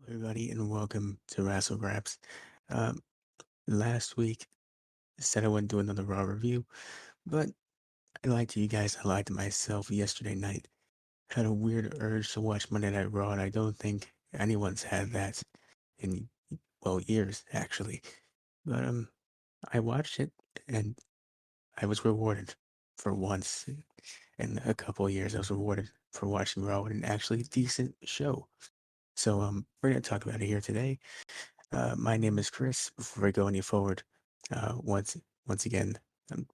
everybody, and welcome to Wrassle Graps. Um, Last week, I said I wouldn't do another Raw review, but I lied to you guys. I lied to myself yesterday night. Had a weird urge to watch Monday Night Raw, and I don't think anyone's had that in, well, years, actually. But I watched it, and I was rewarded for once in a couple of years. I was rewarded for watching Raw, and an actually decent show. So we're gonna talk about it here today. My name is Chris. Before I go any forward, uh, once once again, I'm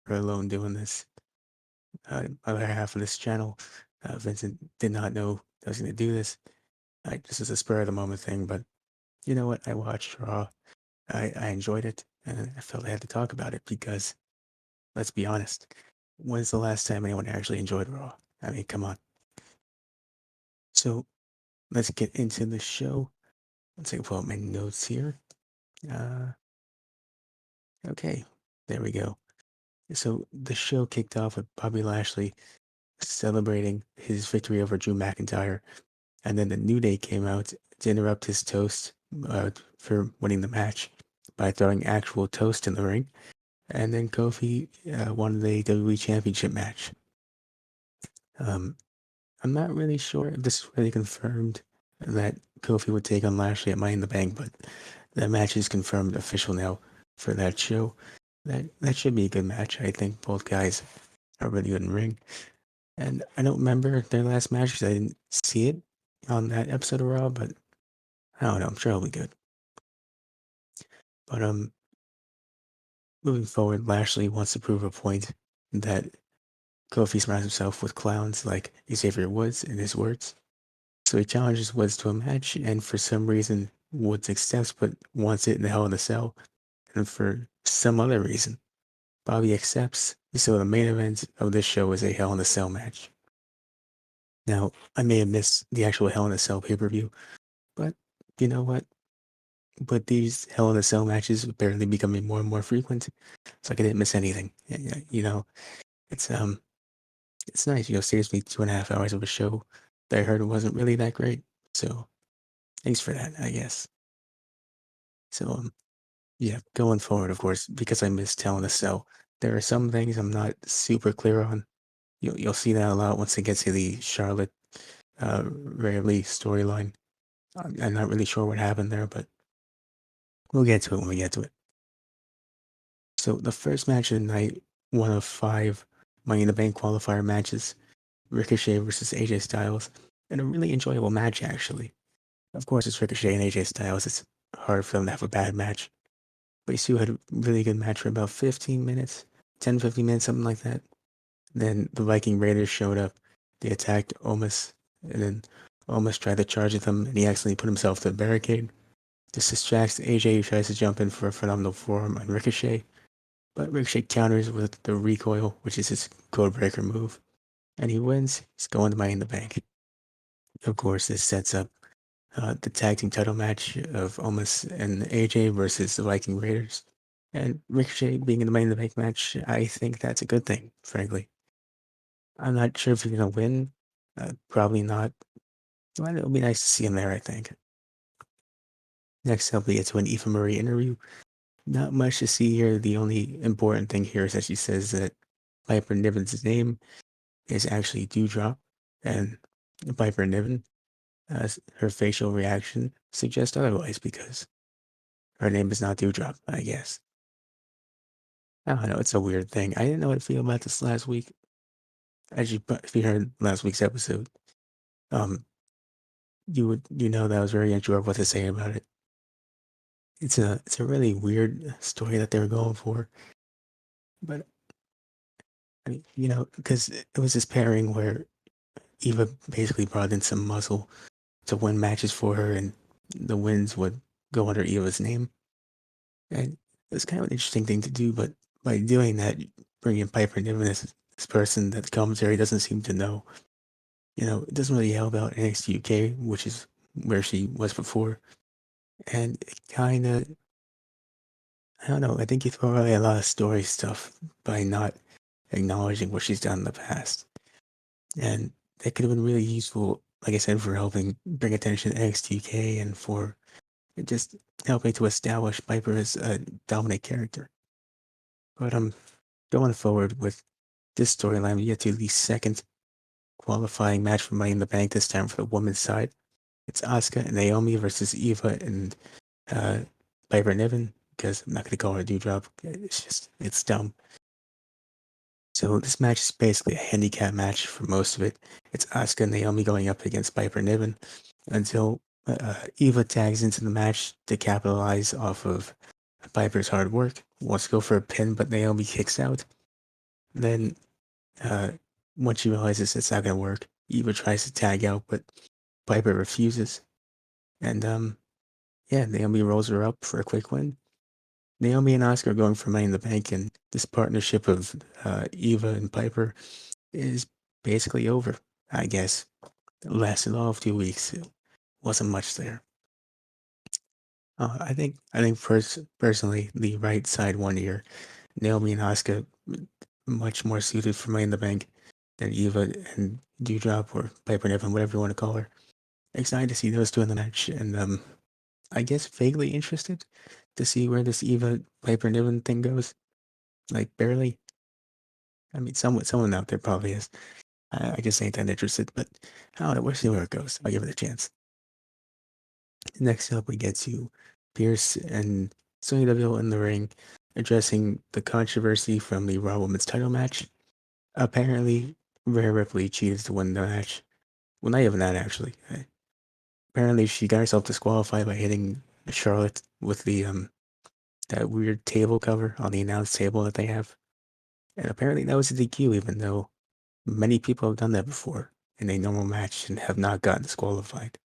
alone doing this. Other half of this channel, Vincent did not know I was going to do this. This is a spur of the moment thing, but you know what? I watched Raw. I enjoyed it, and I felt I had to talk about it because, let's be honest, when's the last time anyone actually enjoyed Raw? I mean, come on. So let's get into the show. Let's take pull out my notes here. Uh, okay, there we go. So the show kicked off with Bobby Lashley celebrating his victory over Drew McIntyre, and then the New Day came out to interrupt his toast for winning the match by throwing actual toast in the ring, and then Kofi won the WWE Championship match. I'm not really sure if this is really confirmed that Kofi would take on Lashley at Money in the Bank, but that match is confirmed official now for that show. That should be a good match. I think both guys are really good in ring. And I don't remember their last match because I didn't see it on that episode of Raw, but I don't know. I'm sure it'll be good. But moving forward, Lashley wants to prove a point that Kofi surrounds himself with clowns like Xavier Woods, in his words. So he challenges Woods to a match, and for some reason, Woods accepts but wants it in the Hell in a Cell. And for some other reason, Bobby accepts. So the main event of this show is a Hell in a Cell match. Now, I may have missed the actual Hell in a Cell pay-per-view, but you know what? But these Hell in a Cell matches apparently becoming more and more frequent. It's like I didn't miss anything. You know, it's it's nice. Saves me 2.5 hours of a show that I heard wasn't really that great. So thanks for that, I guess. So yeah, going forward, of course, because I missed Hell in a Cell, there are some things I'm not super clear on. You'll see that a lot once it gets to the Charlotte Rarely storyline. I'm not really sure what happened there, but we'll get to it when we get to it. So the first match of the night, one of 5 Money in the Bank qualifier matches, Ricochet versus AJ Styles, and a really enjoyable match actually. Of course, it's Ricochet and AJ Styles. It's hard for them to have a bad match, but you still had a really good match for about 15 minutes, 10, 15 minutes, something like that. Then the Viking Raiders showed up. They attacked Omos, and then Omos tried to charge at them, and he accidentally put himself to the barricade. This distracts AJ, who tries to jump in for a phenomenal forearm on Ricochet, but Ricochet counters with the recoil, which is his codebreaker move, and he wins. He's going to Money in the Bank. Of course, this sets up the tag team title match of Omos and AJ versus the Viking Raiders. And Ricochet being in the Money in the Bank match, I think that's a good thing, frankly. I'm not sure if he's going to win. Probably not. But it'll be nice to see him there, I think. Next up, we get to an Eva Marie interview. Not much to see here. The only important thing here is that she says that Piper Niven's name is actually Dewdrop, and Piper Niven, her facial reaction suggests otherwise because her name is not Dewdrop, I guess. I don't know, it's a weird thing. I didn't know what to feel about this last week. As if you heard last week's episode, um, you know that I was very unsure of what to say about it. It's a really weird story that they were going for, but I mean, because it was this pairing where Eva basically brought in some muscle to win matches for her, and the wins would go under Eva's name. And it was kind of an interesting thing to do, but by doing that, bringing Piper Niven as this person that the commentary doesn't seem to know, it doesn't really help out NXT UK, which is where she was before. And it kind of, I don't know, I think you throw away a lot of story stuff by not acknowledging what she's done in the past. And that could have been really useful, like I said, for helping bring attention to NXT UK and for just helping to establish Piper as a dominant character. But going forward with this storyline, we get to the second qualifying match for Money in the Bank, this time for the women's side. It's Asuka and Naomi versus Eva and uh, Piper Niven, because I'm not going to call her Dewdrop. It's dumb. So this match is basically a handicap match for most of it. It's Asuka and Naomi going up against Piper Niven until Eva tags into the match to capitalize off of Piper's hard work. Wants to go for a pin, but Naomi kicks out. Then, uh, once she realizes it's not going to work, Eva tries to tag out, but Piper refuses. And, yeah, Naomi rolls her up for a quick win. Naomi and Asuka are going for Money in the Bank, and this partnership of Eva and Piper is basically over, I guess. It lasted all of 2 weeks. It wasn't much there. I think personally, the right side one year, Naomi and Asuka, much more suited for Money in the Bank than Eva and Dewdrop or Piper Niven, whatever you want to call her. Excited to see those two in the match, and I guess vaguely interested to see where this Eva Piper Niven thing goes. Like barely. I mean, someone out there probably is. I just ain't that interested, but I don't know. We'll see where it goes. I'll give it a chance. Next up, we get to Pierce and Sonya Deville in the ring, addressing the controversy from the Raw Women's title match. Apparently, Rhea Ripley cheated to win the match. Well, not even that, actually. Apparently, she got herself disqualified by hitting Charlotte with the that weird table cover on the announce table that they have. And apparently, that was a DQ, even though many people have done that before in a normal match and have not gotten disqualified.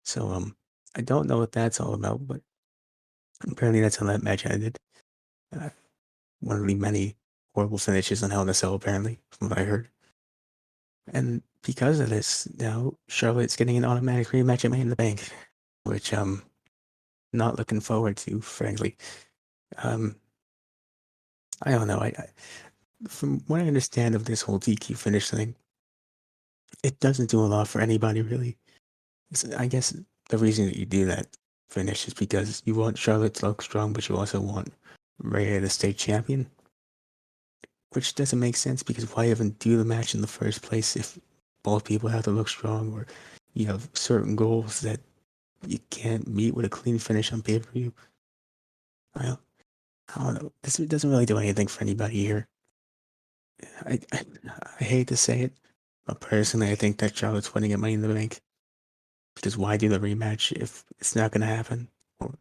So, I don't know what that's all about, but apparently that's how that match ended. Uh, one of the many horrible finishes on Hell in a Cell, apparently, from what I heard. And because of this, now Charlotte's getting an automatic rematch at Money in the Bank, which I'm not looking forward to, frankly. Um, I don't know. From what I understand of this whole DQ finish thing, it doesn't do a lot for anybody, really. I guess the reason that you do that finish is because you want Charlotte to look strong, but you also want Rhea to stay champion, which doesn't make sense because why even do the match in the first place if both people have to look strong or you have certain goals that you can't meet with a clean finish on pay-per-view? I don't know. This doesn't really do anything for anybody here. I hate to say it, but personally, I think that Charlotte's winning at Money in the Bank. Because why do the rematch if it's not going to happen? Or,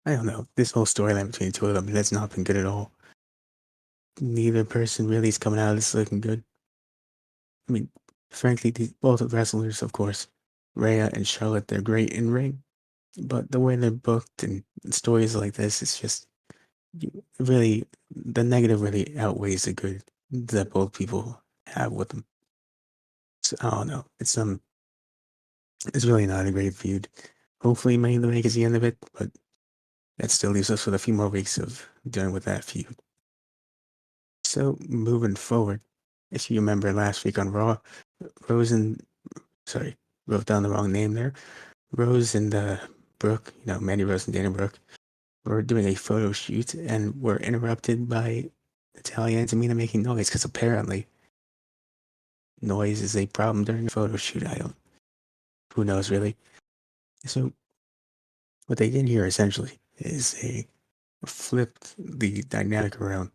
I don't know. This whole storyline between the two of them has not been good at all. Neither person really is coming out of this looking good. I mean, frankly, both wrestlers, of course, Rhea and Charlotte, they're great in ring, but the way they're booked and stories like this, it's just really the negative really outweighs the good that both people have with them. So I don't know. It's really not a great feud. Hopefully, Money in the Bank is the end of it, but that still leaves us with a few more weeks of dealing with that feud. So moving forward, if you remember last week on Raw, Rose and sorry, wrote down the wrong name there. Rose and Brooke, Mandy Rose and Dana Brooke, were doing a photo shoot and were interrupted by Natalia and Tamina making noise because apparently noise is a problem during a photo shoot. Who knows really? So what they did here essentially is they flipped the dynamic around.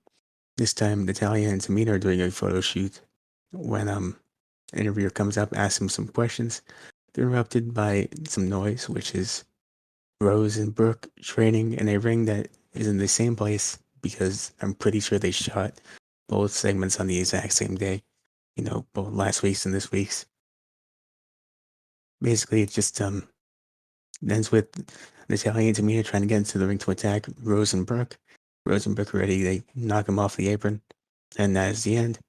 This time, Natalia and Tamina are doing a photo shoot when an interviewer comes up, asks them some questions. They're interrupted by some noise, which is Rose and Brooke training in a ring that is in the same place because I'm pretty sure they shot both segments on the exact same day. Both last week's and this week's. Basically, it just ends with Natalia and Tamina trying to get into the ring to attack Rose and Brooke. Rose and Brooke are ready. They knock him off the apron, and that is the end.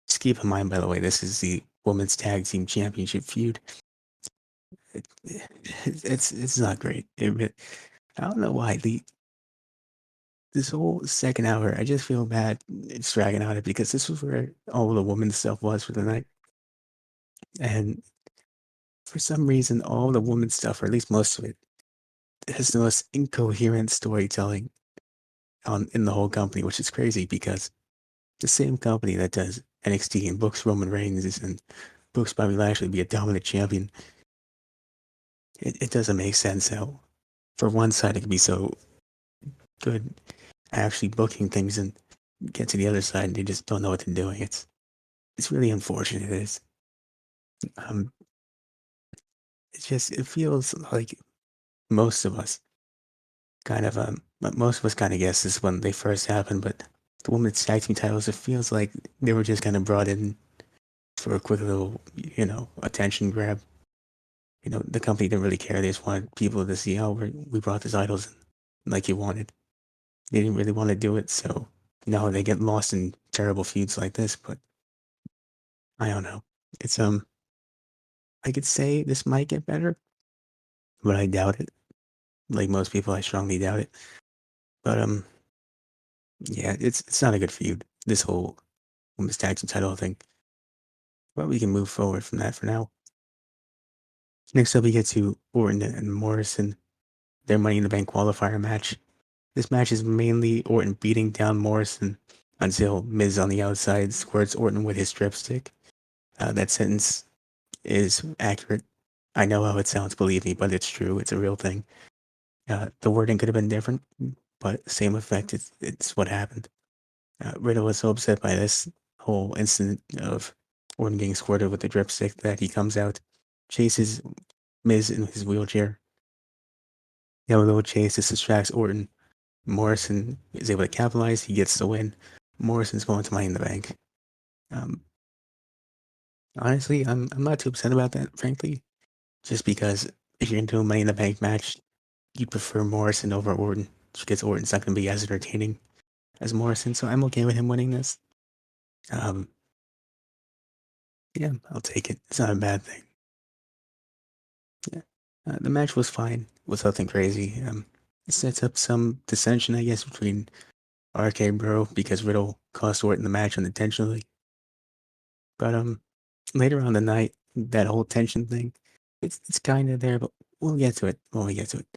Just keep in mind, by the way, this is the Women's Tag Team Championship feud. It's not great. I don't know why this whole second hour, I just feel bad it's dragging on it because this was where all the women's stuff was for the night. And for some reason, all the women's stuff, or at least most of it, has the most incoherent storytelling in the whole company, which is crazy because the same company that does NXT and books Roman Reigns and books Bobby Lashley be a dominant champion, it doesn't make sense how, for one side, it could be so good actually booking things and get to the other side and they just don't know what they're doing. It's really unfortunate. It is. Um, it feels like most of us most of us kind of guessed this when they first happened, but the women's tag team titles, it feels like they were just kind of brought in for a quick little, attention grab. The company didn't really care. They just wanted people to see, oh, we brought the titles in like you wanted. They didn't really want to do it, so now they get lost in terrible feuds like this. But I don't know. It's I could say this might get better, but I doubt it. Like most people, I strongly doubt it. But yeah, it's not a good feud. This whole women's tag team title thing. But we can move forward from that for now. Next up, we get to Orton and Morrison, their Money in the Bank qualifier match. This match is mainly Orton beating down Morrison until Miz on the outside squirts Orton with his dripstick. That sentence is accurate. I know how it sounds, believe me, but it's true. It's a real thing. The wording could have been different, but same effect. It's what happened. Riddle was so upset by this whole incident of Orton getting squirted with the dripstick that he comes out, chases Miz in his wheelchair. They have a little chase. This distracts Orton. Morrison is able to capitalize. He gets the win. Morrison's going to Money in the Bank. Um, Honestly, I'm not too upset about that, frankly. Just because if you're into a Money in the Bank match, you'd prefer Morrison over Orton, because Orton's not going to be as entertaining as Morrison. So I'm okay with him winning this. Um, yeah, I'll take it. It's not a bad thing. Yeah, the match was fine. It was nothing crazy. It sets up some dissension, I guess, between RK Bro because Riddle cost Orton the match unintentionally. But later on the night, that whole tension thing, it's kind of there, but we'll get to it when we get to it.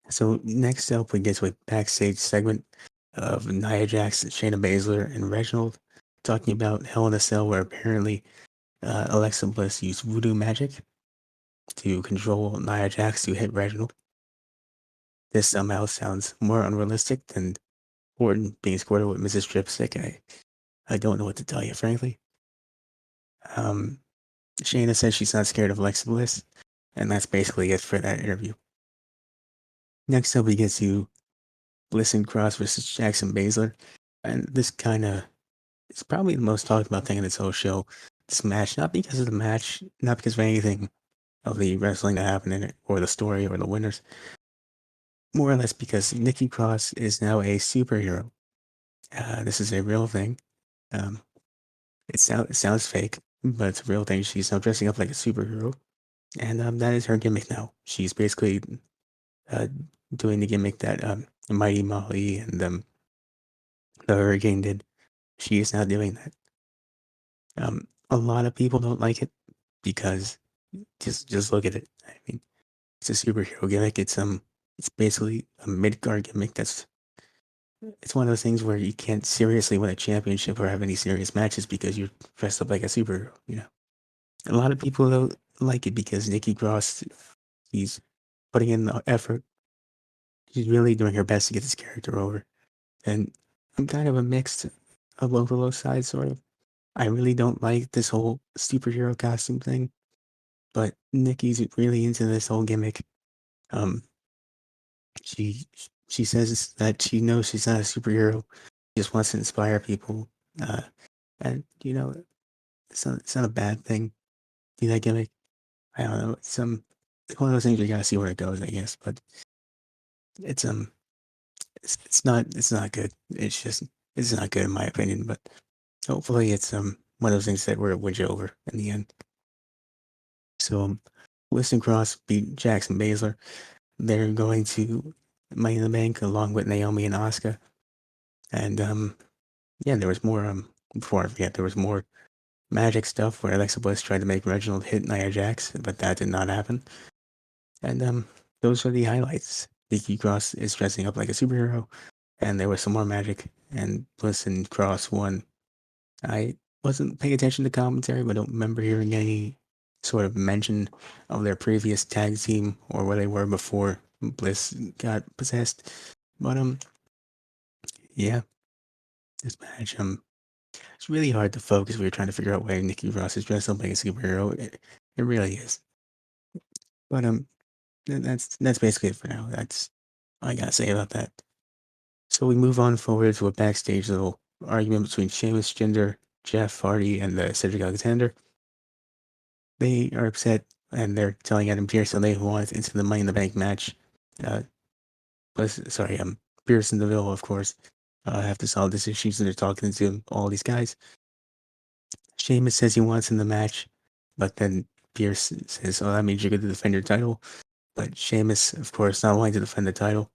So next up, we get to a backstage segment of Nia Jax, Shayna Baszler, and Reginald talking about Hell in a Cell, where apparently Alexa Bliss used voodoo magic to control Nia Jax to hit Reginald. This somehow sounds more unrealistic than Orton being squirted with Mrs. Dripstick. I don't know what to tell you, frankly. Um, Shayna says she's not scared of Alexa Bliss, and that's basically it for that interview. Next up, we get to Bliss and Cross versus Jackson Baszler, and this kind of it's probably the most talked about thing in this whole show. This match, not because of the match, not because of anything of the wrestling that happened in it, or the story, or the winners, more or less because Nikki Cross is now a superhero. This is a real thing. Um, it sounds fake, but it's a real thing. She's now dressing up like a superhero, and that is her gimmick now. She's basically uh, doing the gimmick that Mighty Molly and the Hurricane did. She is now doing that. A lot of people don't like it because just look at it. I mean, it's a superhero gimmick. It's basically a mid-card gimmick. It's one of those things where you can't seriously win a championship or have any serious matches because you're dressed up like a superhero. A lot of people don't like it because Nikki Cross, she's putting in the effort. She's really doing her best to get this character over. And I'm kind of a mixed of both of those sides, sort of. I really don't like this whole superhero costume thing, but Nikki's really into this whole gimmick. Um, she she says that she knows she's not a superhero. She just wants to inspire people. Uh, and it's not a bad thing. Do that gimmick. I don't know. It's one of those things you gotta see where it goes, I guess. But it's it's not good. It's not good in my opinion. But hopefully it's one of those things that we're win you over in the end. So Wilson Cross beat Jackson Baszler. They're going to Money in the Bank along with Naomi and Asuka. And yeah, there was more before I forget, there was more Magic stuff where Alexa Bliss tried to make Reginald hit Nia Jax, but that did not happen. And those are the highlights. Nikki Cross is dressing up like a superhero, and there was some more magic, and Bliss and Cross won. I wasn't paying attention to commentary, but I don't remember hearing any sort of mention of their previous tag team or where they were before Bliss got possessed. But yeah, this match it's really hard to focus when you're trying to figure out why Nikki Cross is dressed up like a superhero. It really is. But that's basically it for now. That's all I gotta say about that. So we move on forward to a backstage little argument between Sheamus, Jinder, Jeff Hardy, and Cedric Alexander. They are upset and they're telling Adam Pearce that they want into the Money in the Bank match. Pearce and Deville, of course, have to solve this issue, so they're talking to all these guys. Sheamus says he wants in the match, but then Pearce says, "Oh, that means you're going to defend your title." But Sheamus, of course, not wanting to defend the title,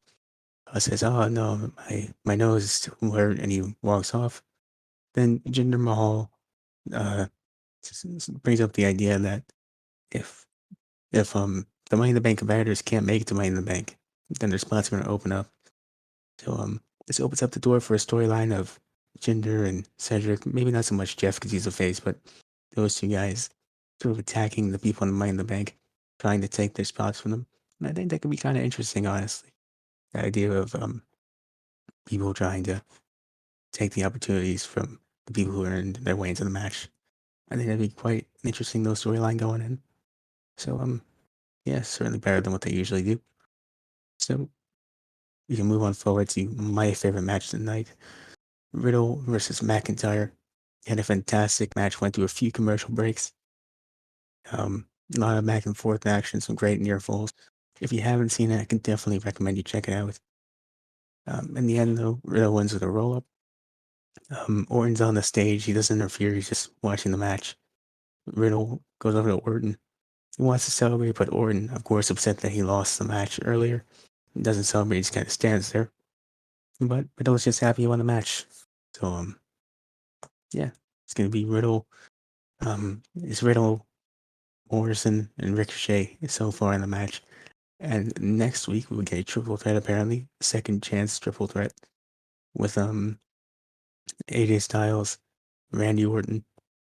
says, "Oh no, my nose is still hurt," and he walks off. Then Jinder Mahal brings up the idea that if the Money in the Bank competitors can't make it to Money in the Bank, then their spots are going to open up. So this opens up the door for a storyline of Jinder and Cedric. Maybe not so much Jeff because he's a face, but those two guys sort of attacking the people in the Money in the Bank, trying to take their spots from them. And I think that could be kind of interesting, honestly. The idea of people trying to take the opportunities from the people who earned their way into the match. I think that'd be quite an interesting little storyline going in. So yeah, certainly better than what they usually do. So we can move on forward to my favorite match tonight. Riddle versus McIntyre. Had a fantastic match, went through a few commercial breaks. A lot of back and forth action, some great near falls. If you haven't seen it, I can definitely recommend you check it out. In the end, though, Riddle wins with a roll up. Orton's on the stage. He doesn't interfere. He's just watching the match. Riddle goes over to Orton. He wants to celebrate, but Orton, of course, upset that he lost the match earlier. He doesn't celebrate. He just kind of stands there. But Riddle's just happy he won the match. So yeah, it's gonna be Riddle. It's Riddle, Morrison, and Ricochet so far in the match. And next week we'll get a triple threat, apparently. Second chance triple threat with AJ Styles, Randy Orton,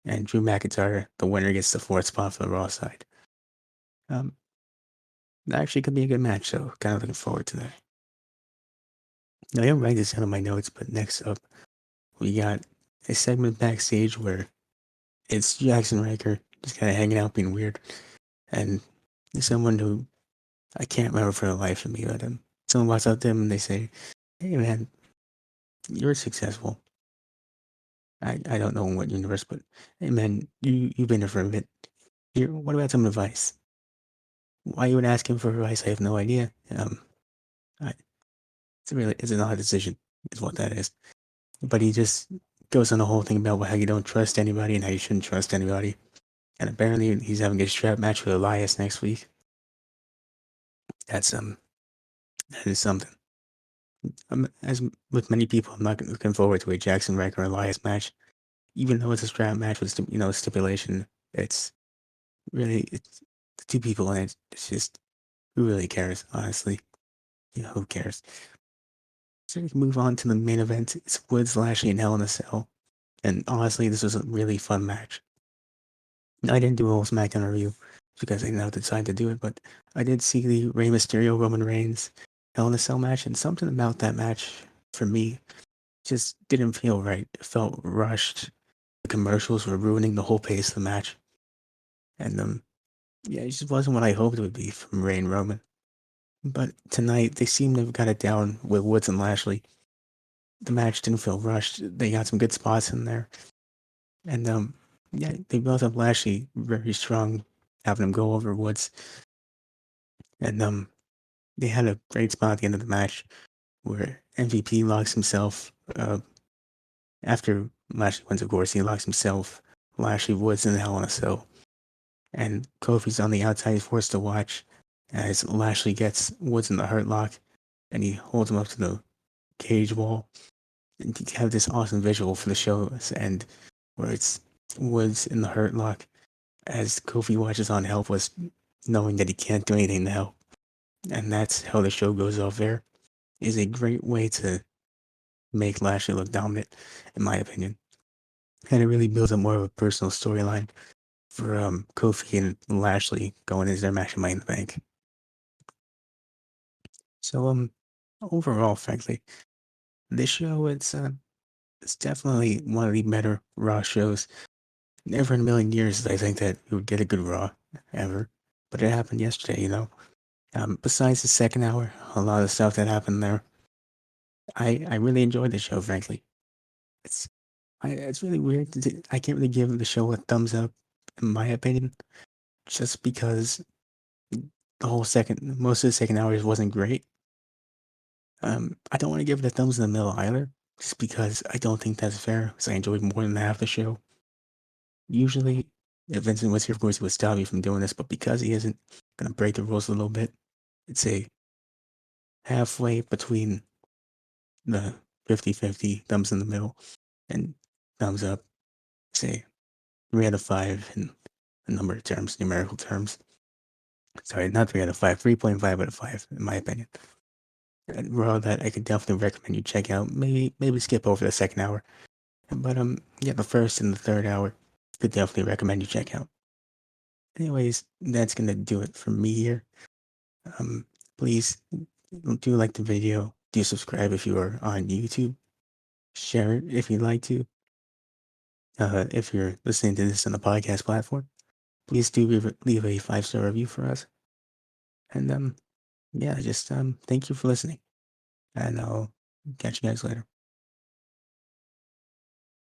and Drew McIntyre. The winner gets the fourth spot for the Raw side. That actually could be a good match, so kind of looking forward to that. Now, I didn't write this down in my notes, but next up, we got a segment backstage where it's Jackson Riker just kind of hanging out, being weird, and someone who I can't remember for the life of me, but someone walks up to him and they say, "Hey, man, you're successful. I don't know in what universe, but hey, man, you've been here for a bit. Here, what about some advice? Why you would ask him for advice? I have no idea. It's an odd decision, is what that is. But he just goes on a whole thing about how you don't trust anybody and how you shouldn't trust anybody. And apparently he's having a strap match with Elias next week. That is something. As with many people, I'm not looking forward to a Jackson Riker Elias match, even though it's a strap match with stipulation. It's it's the two people in it. It's just who really cares, honestly. Who cares? So we can move on to the main event. It's Woods, Lashley, and Hell in a Cell. And honestly, this was a really fun match. I didn't do a whole SmackDown review because I didn't have the time to do it, but I did see the Rey Mysterio Roman Reigns Hell in a Cell match, and something about that match for me just didn't feel right. It felt rushed. The commercials were ruining the whole pace of the match, and yeah, it just wasn't what I hoped it would be from Rey and Roman. But tonight they seem to have got it down with Woods and Lashley. The match didn't feel rushed. They got some good spots in there, and yeah, they built up Lashley very strong, having him go over Woods. And they had a great spot at the end of the match where MVP locks himself after Lashley wins, of course, he locks himself, Lashley, Woods in the Hell in a Cell. And Kofi's on the outside, he's forced to watch as Lashley gets Woods in the Hurt Lock. and he holds him up to the cage wall. And you have this awesome visual for the show's end, where it's Woods in the Hurt Lock as Kofi watches on helpless, knowing that he can't do anything now. And that's how the show goes off there. Is a great way to make Lashley look dominant, in my opinion. And it really builds up more of a personal storyline for Kofi and Lashley going into their match in Money in the Bank. So overall, frankly, this show it's definitely one of the better Raw shows. Never in a million years did I think that we would get a good Raw ever, but it happened yesterday. Besides the second hour, a lot of stuff that happened there, I really enjoyed the show. Frankly, it's it's really weird. I can't really give the show a thumbs up, in my opinion, just because most of the second hours wasn't great. I don't want to give it a thumbs in the middle either, just because I don't think that's fair. Because I enjoyed more than half the show. Usually, if Vincent was here, of course, he would stop me from doing this, but because he isn't, gonna break the rules a little bit. It's a halfway between the 50-50 thumbs in the middle and thumbs up. Say 3 out of 5 in a number of terms, numerical terms. Sorry, not 3 out of 5, 3.5 out of 5, in my opinion. Raw that I could definitely recommend you check out. Maybe skip over the second hour. But yeah, the first and the third hour could definitely recommend you check out. Anyways, that's gonna do it for me here. Please do like the video. Do subscribe if you are on YouTube. Share it if you'd like to. If you're listening to this on a podcast platform, please do leave a 5-star review for us. And yeah, just thank you for listening, and I'll catch you guys later.